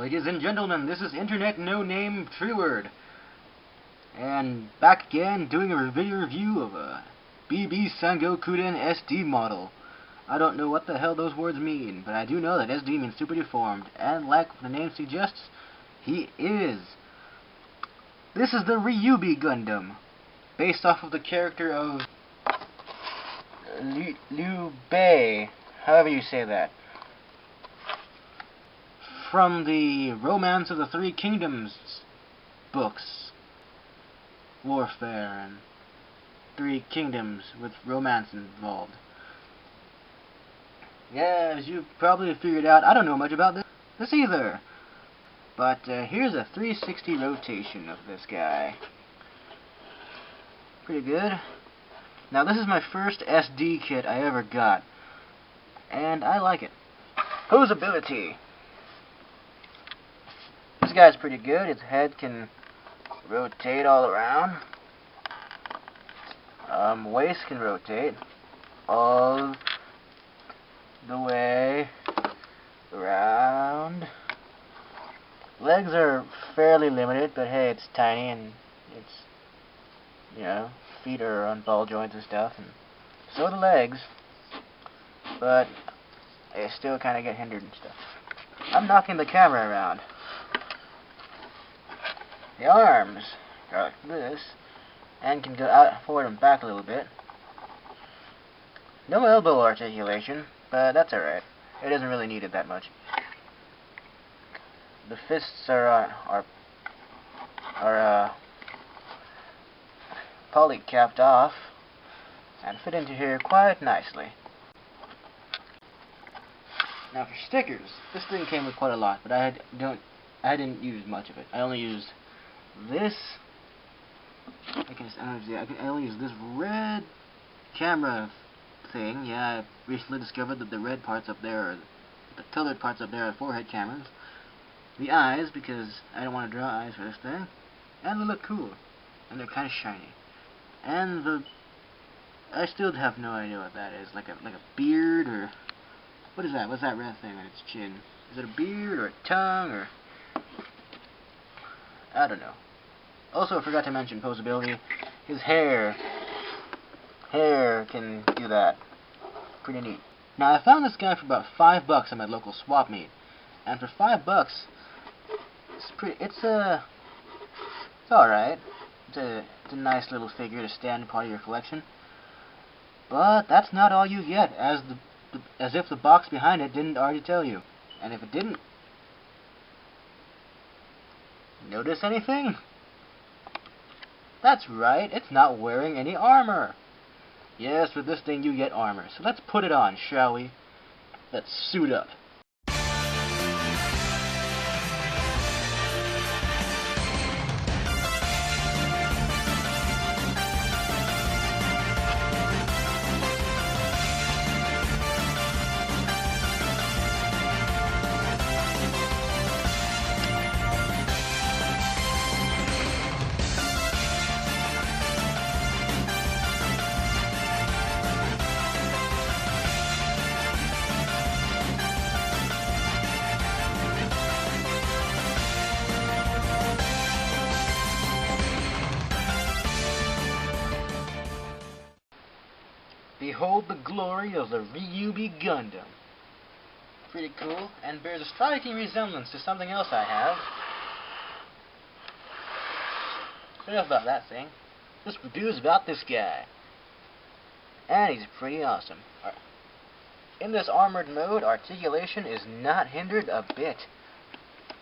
Ladies and gentlemen, this is Internet No-Name Trewerd, and back again doing a video review of a BB Sangokuden SD model. I don't know what the hell those words mean, but I do know that SD means super deformed, and like the name suggests, he is. This is the Ryubi Gundam, based off of the character of Ryubi, however you say that, from the Romance of the Three Kingdoms books. Warfare and Three Kingdoms with romance involved. Yeah, as you probably figured out, I don't know much about this either. But here's a 360 rotation of this guy. Pretty good. Now this is my first SD kit I ever got, and I like it. Posability. This guy's pretty good. Its head can rotate all around. Waist can rotate all the way around. Legs are fairly limited, but hey, it's tiny and it's, you know, feet are on ball joints and stuff, and so are the legs, but they still kind of get hindered and stuff. I'm knocking the camera around. The arms are like this, and can go out forward and back a little bit. No elbow articulation, but that's alright. It isn't really needed that much. The fists are poly capped off and fit into here quite nicely. Now for stickers, this thing came with quite a lot, but I didn't use much of it. I only used this. I only use this red camera thing. Yeah, I recently discovered that the red parts up there, or the colored parts up there, are forehead cameras. The eyes, because I don't want to draw eyes for this thing, and they look cool, and they're kind of shiny. And I still have no idea what that is. Like a beard, or what is that? What's that red thing on its chin? Is it a beard or a tongue, or I don't know. Also, I forgot to mention posability. His hair can do that. Pretty neat. Now, I found this guy for about $5 at my local swap meet, and for $5, it's alright. It's a nice little figure to stand part of your collection. But that's not all you get, as if the box behind it didn't already tell you. And if it didn't, notice anything? That's right, it's not wearing any armor. Yes, with this thing you get armor. So let's put it on, shall we? Let's suit up. Behold the glory of the Ryubi Gundam. Pretty cool, and bears a striking resemblance to something else I have. So enough about that thing. This review is about this guy. And he's pretty awesome. In this armored mode, articulation is not hindered a bit.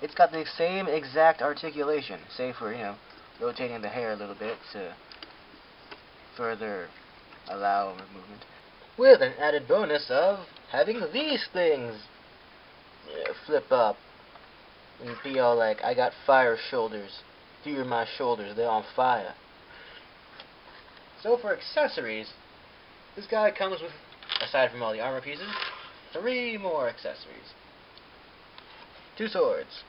It's got the same exact articulation, save for, you know, rotating the hair a little bit to further allow movement, with an added bonus of having these things flip up and be all like, I got fire shoulders, feel my shoulders, they're on fire. So for accessories, this guy comes with, aside from all the armor pieces, 3 more accessories. 2 swords,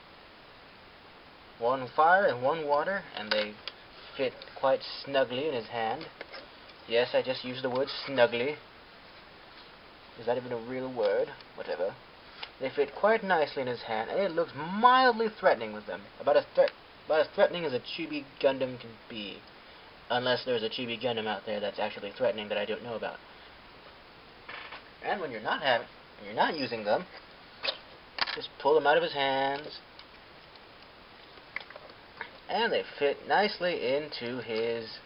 1 fire and 1 water, and they fit quite snugly in his hand. Yes, I just used the word snugly. Is that even a real word? Whatever. They fit quite nicely in his hand, and it looks mildly threatening with them. About as threatening as a Chibi Gundam can be. Unless there's a Chibi Gundam out there that's actually threatening that I don't know about. And when you're not using them, just pull them out of his hands, and they fit nicely into his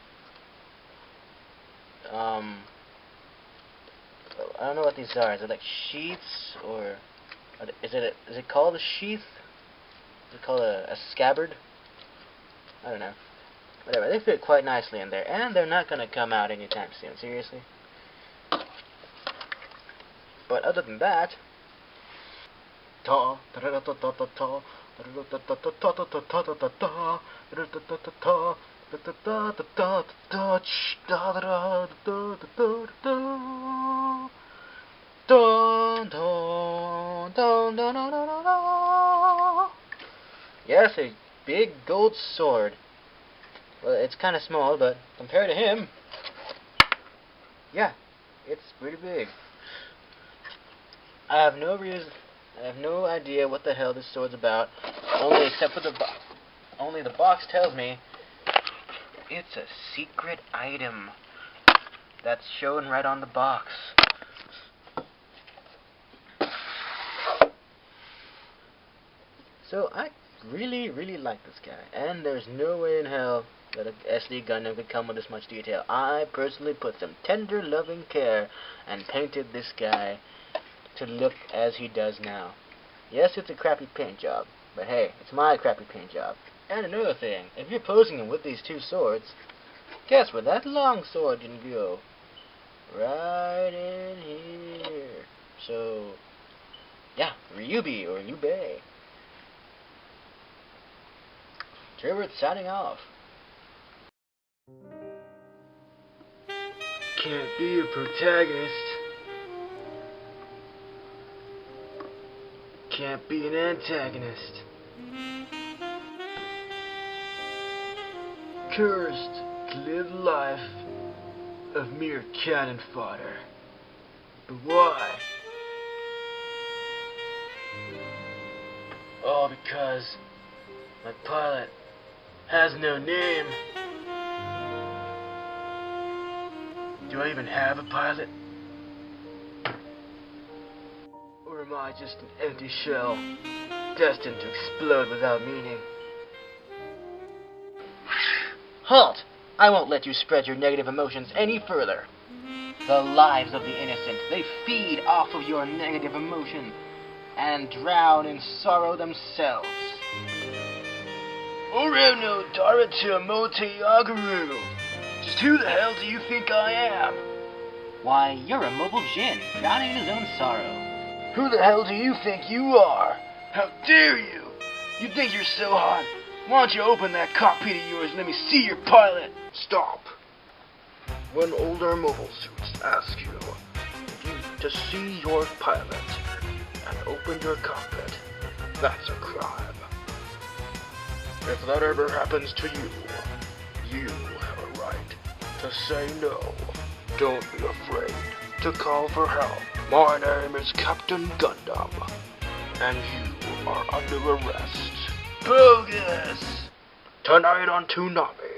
I don't know what these are. Is it like sheaths, or is it called a sheath? Is it called a scabbard? I don't know. Whatever, they fit quite nicely in there, and they're not gonna come out anytime soon, seriously. But other than that, yes, a big gold sword. Well, it's kind of small, but compared to him, yeah, it's pretty big. I have no idea what the hell this sword's about, only the box tells me it's a secret item that's shown right on the box. So I really like this guy, and there's no way in hell that a SD Gundam could come with this much detail. I personally put some tender, loving care and painted this guy to look as he does now. Yes, it's a crappy paint job, but hey, it's my crappy paint job. And another thing, if you're posing him with these two swords, guess where that long sword can go? Right in here. So, yeah, Ryubi or Ryubi. Trewerd signing off. Can't be a protagonist. Can't be an antagonist. Cursed to live a life of mere cannon fodder. But why? All because my pilot has no name. Do I even have a pilot? Or am I just an empty shell, destined to explode without meaning? Halt! I won't let you spread your negative emotions any further. The lives of the innocent, they feed off of your negative emotion and drown in sorrow themselves. Ore no Darata Mote Agaru. Just who the hell do you think I am? Why, you're a mobile djinn, drowning in his own sorrow. Who the hell do you think you are? How dare you? You think you're so hot? Why don't you open that cockpit of yours and let me see your pilot? Stop. When older mobile suits ask you to see your pilot and open your cockpit, that's a crime. If that ever happens to you, you have a right to say no. Don't be afraid to call for help. My name is Captain Gundam, and you are under arrest. Bogus! Tonight on Toonami.